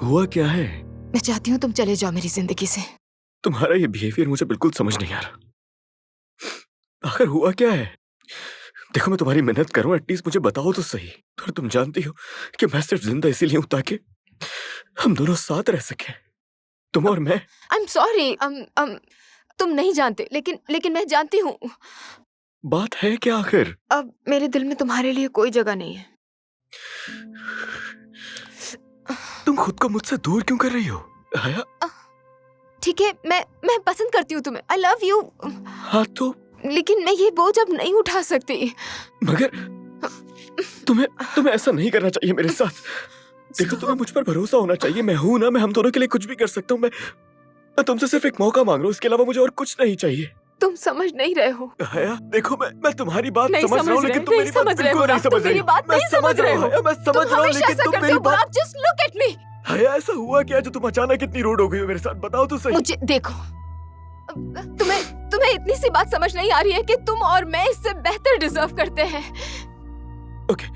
हुआ क्या है? मैं चाहती हूँ तुम चले जाओ मेरी जिंदगी से। तुम्हारा ये बिहेवियर मुझे बिल्कुल समझ नहीं आ रहा। आखिर हुआ क्या है? देखो मैं तुम्हारी मेहनत करूं, एटलीस्ट मुझे बताओ तो सही। और तुम जानती हो कि मैं सिर्फ जिंदा इसीलिए हूं ताकि हम दोनों साथ रह सकें, तुम और मैं। I am sorry. तुम नहीं जानते, लेकिन मैं जानती हूँ। बात है क्या आखिर? अब मेरे दिल में तुम्हारे लिए कोई जगह नहीं है। तुम खुद को मुझसे दूर क्यों कर रही हो हया? ठीक है, मैं पसंद करती हूँ तुम्हें। आई लव यू। हाँ तो? लेकिन मैं ये बोझ अब नहीं उठा सकती। मगर तुम्हें ऐसा नहीं करना चाहिए मेरे साथ। देखो तुम्हें मुझ पर भरोसा होना चाहिए। मैं हूं ना, मैं हम दोनों के लिए कुछ भी कर सकता हूँ। मैं तुमसे सिर्फ एक मौका मांग रहा हूँ, इसके अलावा मुझे और कुछ नहीं चाहिए। तुम समझ नहीं रहे हो। हया देखो मैं तुम्हारी बात समझ रहा हूँ, लेकिन तुम नहीं मेरी बात समझ रहे हो। बिल्कुल नहीं समझ रही। मैं समझ रहा हूँ। मैं समझ रहा हूँ, लेकिन तुम मेरी बात। Just look at me. हया ऐसा हुआ क्या जो तुम अचानक इतनी रूड हो गई हो मेरे साथ? बताओ तो सही। मुझे देखो, तुम्हें इतनी सी बात समझ नहीं आ रही है कि तुम और मैं इससे बेहतर डिजर्व करते हैं। ओके,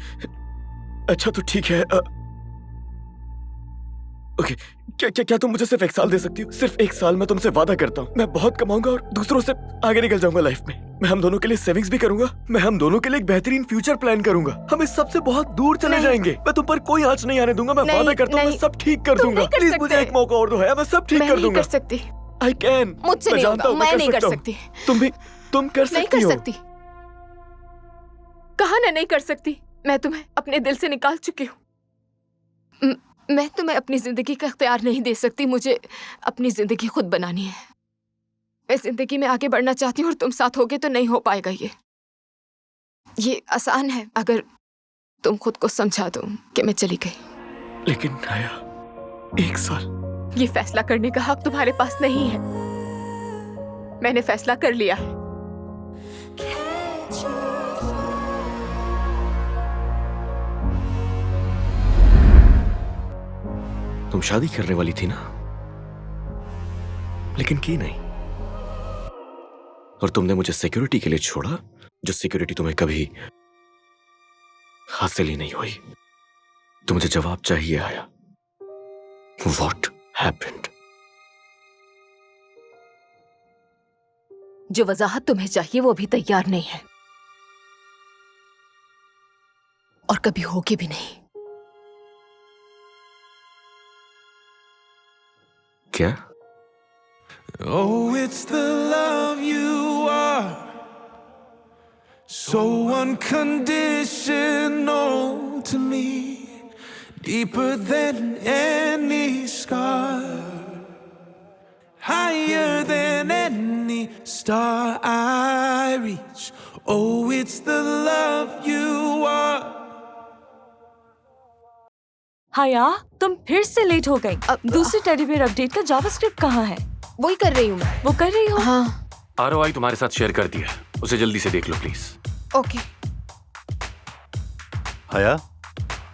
अच्छा तो ठीक है। ओके, क्या तुम मुझे सिर्फ 1 साल दे सकती हो? सिर्फ 1 साल। मैं तुमसे वादा करता हूँ, मैं बहुत कमाऊंगा और दूसरों से आगे निकल जाऊंगा लाइफ में। मैं हम दोनों के लिए सेविंग्स भी करूंगा। मैं हम दोनों के लिए एक बेहतरीन फ्यूचर प्लान करूंगा। हम इस सबसे बहुत दूर चले जाएंगे। मैं तुम पर कोई आंच नहीं आने दूंगा। मैं वादा करता हूँ, मैं सब ठीक कर दूंगा। प्लीज मुझे एक मौका और दो है, मैं सब ठीक कर दूंगा। कर सकती। I can. मुझसे नहीं होगा। मैं नहीं कर सकती। तुम कर सकती हो। नहीं कर सकती। कहा ना नहीं कर सकती। मैं तुम्हें अपने दिल से निकाल चुकी हूँ। मैं तुम्हें अपनी जिंदगी का इख्तियार नहीं दे सकती। मुझे अपनी जिंदगी खुद बनानी है। मैं जिंदगी में आगे बढ़ना चाहती हूँ और तुम साथ होगे तो नहीं हो पाएगा। ये आसान है अगर तुम खुद को समझा दो कि मैं चली गई। लेकिन नाया, 1 साल। ये फैसला करने का हक तुम्हारे पास नहीं है। मैंने फैसला कर लिया है। तुम शादी करने वाली थी ना, लेकिन की नहीं। और तुमने मुझे सिक्योरिटी के लिए छोड़ा, जो सिक्योरिटी तुम्हें कभी हासिल ही नहीं हुई। तो मुझे जवाब चाहिए आया। What happened? जो वजाहत तुम्हें चाहिए वो भी तैयार नहीं है और कभी होगी भी नहीं। क्या? Oh, it's the love you are, so unconditional to me, deeper than any scar, higher than any star I reach. Oh, it's the love you are. हाया, तुम फिर से लेट हो गई। दूसरी टेडी बियर अपडेट का जावास्क्रिप्ट कहाँ है? वही कर रही हूँ मैं। वो कर रही हो? हाँ। ROI तुम्हारे साथ शेयर कर दिया, उसे जल्दी से देख लो प्लीज। ओके। हाया,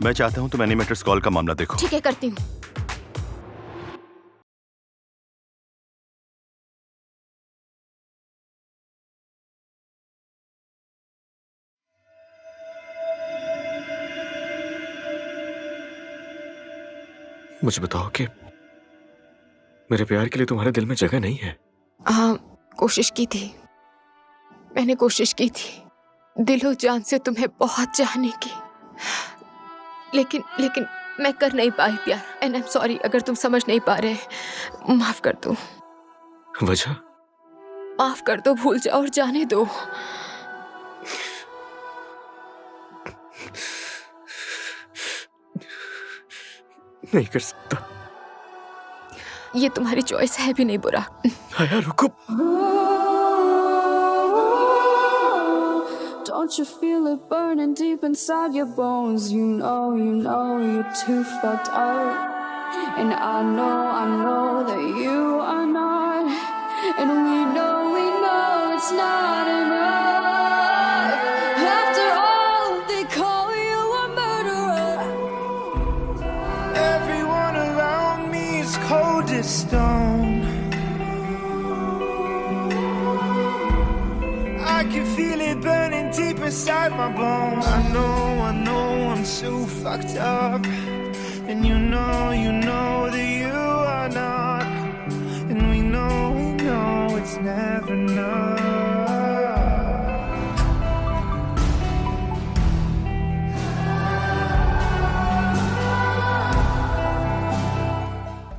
मैं चाहता हूँ तुम एनिमेटर्स कॉल का मामला देखो। ठीक है, करती हूँ। मुझे बताओ कि मेरे प्यार के लिए तुम्हारे दिल में जगह नहीं है? हाँ, कोशिश की थी। मैंने कोशिश की थी दिलो जान से तुम्हें बहुत चाहने की, लेकिन मैं कर नहीं पाई प्यार। एंड आई एम सॉरी अगर तुम समझ नहीं पा रहे। माफ कर दो। वजह? माफ कर दो, भूल जाओ और जाने दो। नहीं कर सकता। ये तुम्हारी चॉइस है भी नहीं बुरा। हाया रुको। Don't you feel it burning deep inside your bones? You know you're too fucked up. And I know that you are not. And we know it's not enough. After all, they call you a murderer. Everyone around me is cold as stone. I can feel it burning deep inside my bones. I know I'm so fucked up. And you know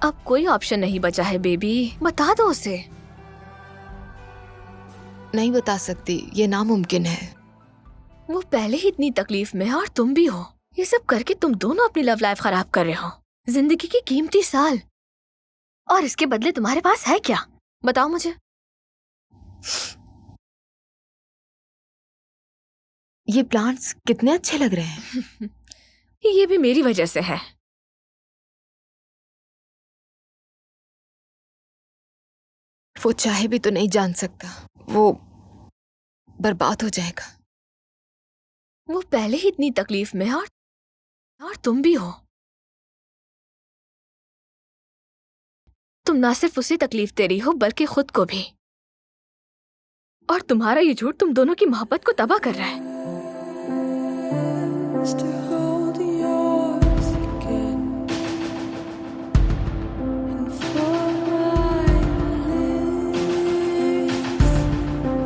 अब कोई option नहीं बचा है baby, बता दो उसे। नहीं बता सकती, ये नामुमकिन है। वो पहले ही इतनी तकलीफ में है और तुम भी हो। ये सब करके तुम दोनों अपनी लव लाइफ खराब कर रहे हो, जिंदगी की कीमती साल। और इसके बदले तुम्हारे पास है क्या, बताओ मुझे। ये प्लांट्स कितने अच्छे लग रहे हैं। ये भी मेरी वजह से है। वो चाहे भी तो नहीं जान सकता, वो बर्बाद हो जाएगा। वो पहले ही इतनी तकलीफ में है और तुम भी हो। तुम ना सिर्फ उसे तकलीफ दे रही हो बल्कि खुद को भी। और तुम्हारा ये झूठ तुम दोनों की मोहब्बत को तबाह कर रहा है। To hold yours again and for my lips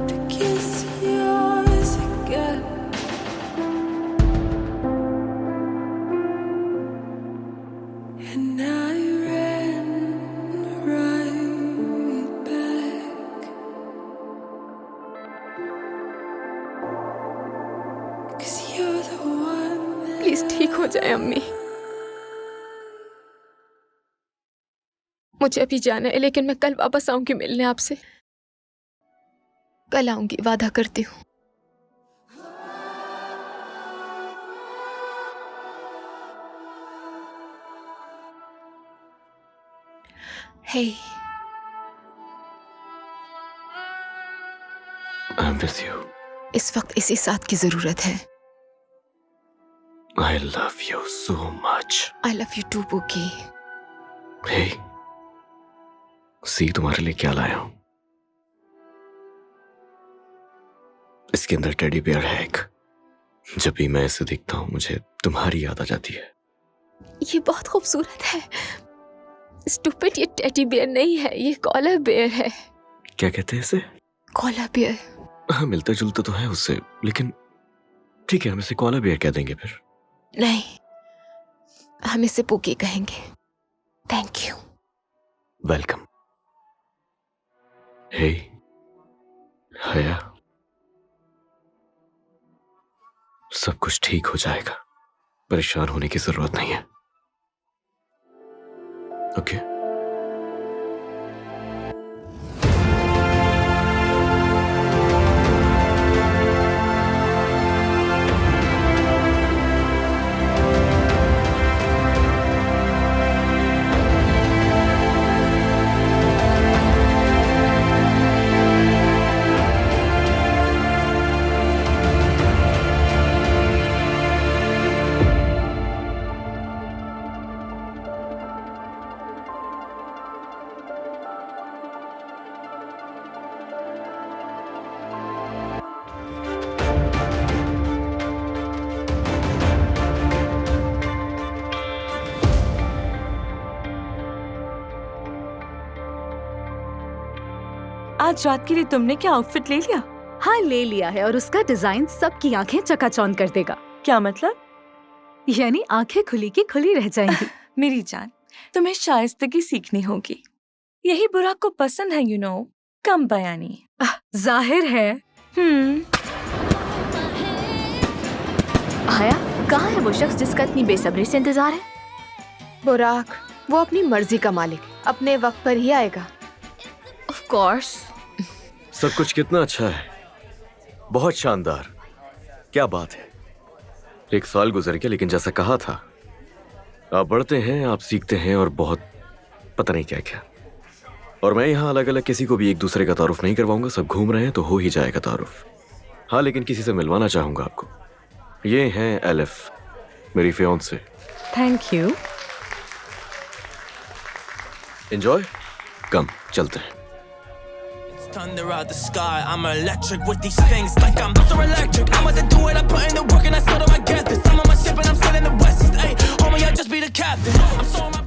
to kiss yours again. And I ran right back 'cause you're the one that please ठीक हो जाए अम्मी। मुझे अभी जाना है, लेकिन मैं कल वापस आऊंगी मिलने आपसे। कल आऊंगी, वादा करती हूँ। Hey, I am with you. इस वक्त इसी साथ की जरूरत है। I love you so much. I love you too बुकी। हे, सी तुम्हारे लिए क्या लाया हूं। इसके अंदर टेडी बियर है एक। जब भी मैं इसे देखता हूं मुझे तुम्हारी याद आ जाती है। ये बहुत खूबसूरत है। स्टूपिड, ये टेडी बियर नहीं है, ये कॉलर बियर है। क्या कहते हैं इसे? Koala bear. हाँ, मिलता जुलता तो है उससे, लेकिन ठीक है, हम इसे कॉलर बियर कह देंगे फिर। नहीं, हम इसे पुकी कहेंगे। Thank you. वेलकम। हे हया, सब कुछ ठीक हो जाएगा, परेशान होने की जरूरत नहीं है। ओके? आज रात के लिए तुमने क्या आउटफिट ले लिया? हाँ, ले लिया है और उसका डिजाइन सबकी आंखें चकाचौंध कर देगा। क्या मतलब? यानी आंखें खुली की खुली रह जाएंगी। मेरी जान, तुम्हें शाइस्तगी सीखनी होगी। यही बुराक को पसंद है, कम बयानी। जाहिर है। आया, कहाँ है वो शख्स जिसका इतनी बेसब्री से इंतजार है? बुराक, वो अपनी मर्जी का मालिक, अपने वक्त पर ही आएगा। Of course. सब कुछ कितना अच्छा है, बहुत शानदार। क्या बात है। 1 साल गुजर गया, लेकिन जैसा कहा था, आप बढ़ते हैं, आप सीखते हैं और बहुत पता नहीं क्या क्या। और मैं यहाँ अलग अलग किसी को भी एक दूसरे का तारुफ नहीं करवाऊंगा। सब घूम रहे हैं तो हो ही जाएगा तारुफ। हाँ, लेकिन किसी से मिलवाना चाहूंगा आपको। ये हैं एलिफ, मेरी फियांसे। Thank you. एंजॉय। कम चलते हैं। Thunder out the sky, I'm electric with these things like I'm so electric. I'm about to do it, I put in the work and I still don't get this. I'm on my ship and I'm sailing the west. Hey, homie, I just be the captain. I'm so on my